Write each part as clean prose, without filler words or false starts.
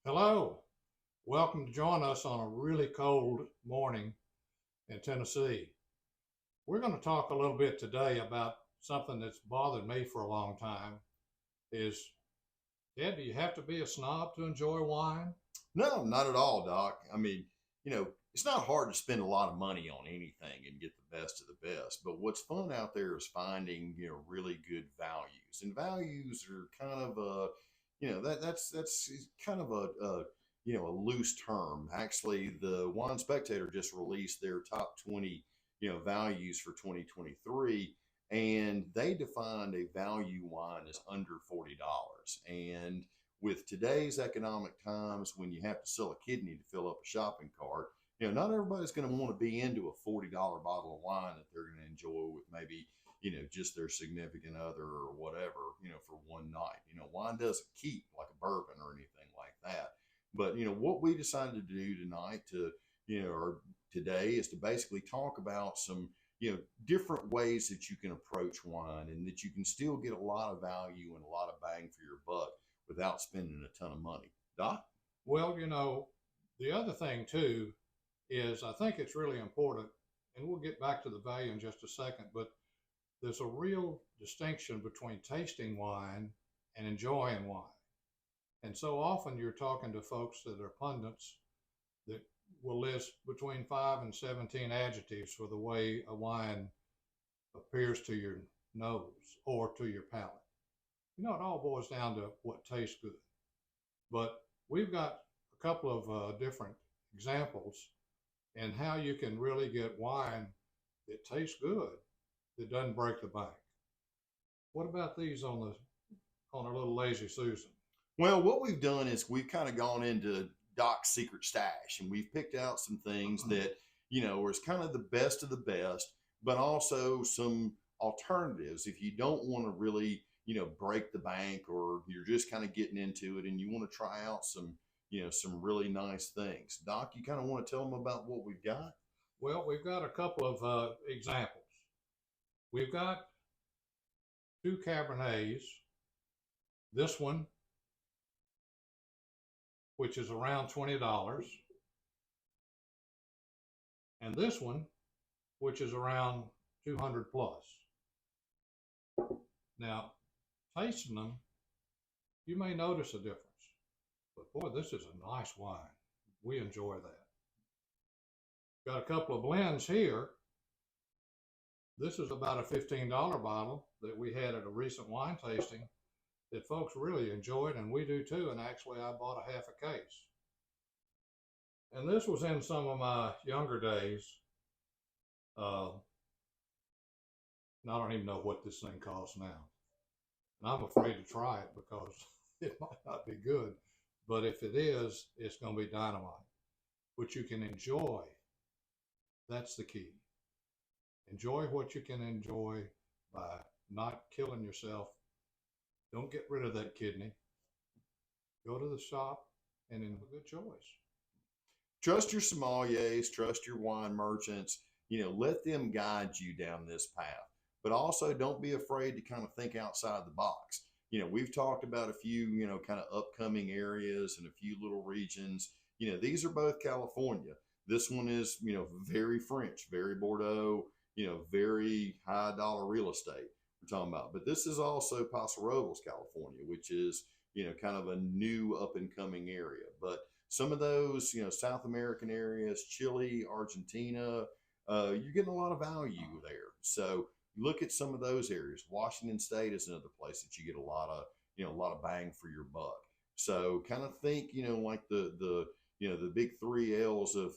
Hello, welcome to join us on a really cold morning in Tennessee. We're going to talk a little bit today about something that's bothered me for a long time. Is Dad, do you have to be a snob to enjoy wine? No, not at all, Doc. It's not hard to spend a lot of money on anything and get the best of the best. But what's fun out there is finding, really good values. And values are kind of that's kind of a loose term. Actually, the Wine Spectator just released their top 20, values for 2023, and they defined a value wine as under $40. And with today's economic times, when you have to sell a kidney to fill up a shopping cart, not everybody's going to want to be into a $40 bottle of wine that they're going to enjoy with maybe, just their significant other or whatever, for one night. Wine doesn't keep like a bourbon or anything like that. But, what we decided to do tonight or today is to basically talk about some, different ways that you can approach wine and that you can still get a lot of value and a lot of bang for your buck without spending a ton of money. Doc? Well, the other thing too is I think it's really important, and we'll get back to the value in just a second, but there's a real distinction between tasting wine and enjoying wine. And so often you're talking to folks that are pundits that will list between 5 and 17 adjectives for the way a wine appears to your nose or to your palate. It all boils down to what tastes good. But we've got a couple of different examples and how you can really get wine that tastes good that doesn't break the bank. What about these on a little lazy Susan? Well, what we've done is we've kind of gone into Doc's secret stash and we've picked out some things that, is kind of the best of the best, but also some alternatives if you don't want to really, break the bank, or you're just kind of getting into it and you want to try out some really nice things. Doc, you kind of want to tell them about what we've got? Well, we've got a couple of examples. We've got two Cabernets. This one, which is around $20, and this one, which is around 200 plus. Now, tasting them, you may notice a difference. But boy, this is a nice wine. We enjoy that. Got a couple of blends here. This is about a $15 bottle that we had at a recent wine tasting that folks really enjoyed, and we do too. And actually, I bought a half a case. And this was in some of my younger days. And I don't even know what this thing costs now. And I'm afraid to try it because it might not be good. But if it is, it's going to be dynamite. But you can enjoy. That's the key. Enjoy what you can enjoy by not killing yourself. Don't get rid of that kidney. Go to the shop and have a good choice. Trust your sommeliers, trust your wine merchants, let them guide you down this path. But also don't be afraid to kind of think outside the box. We've talked about a few, kind of upcoming areas and a few little regions. These are both California. This one is, very French, very Bordeaux, very high dollar real estate we're talking about. But this is also Paso Robles, California, which is, kind of a new up and coming area. But some of those, South American areas, Chile, Argentina, you're getting a lot of value there. So look at some of those areas. Washington State is another place that you get a lot of bang for your buck. So kind of think, like the big three L's of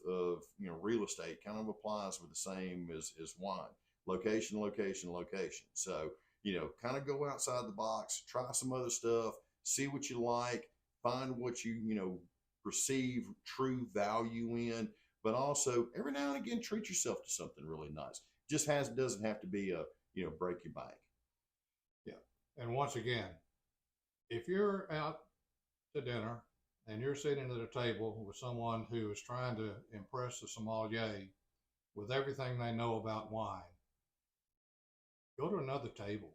real estate kind of applies with the same as wine. Location, location, location. So, kind of go outside the box, try some other stuff, see what you like, find what you perceive true value in, but also every now and again treat yourself to something really nice. Just doesn't have to be a break your bank. Yeah. And once again, if you're out to dinner and you're sitting at a table with someone who is trying to impress the sommelier with everything they know about wine, go to another table.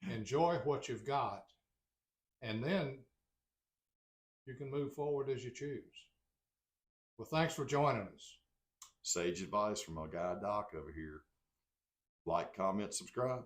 Enjoy what you've got, and then you can move forward as you choose. Well, thanks for joining us. Sage advice from my guy Doc over here. Like, comment, subscribe.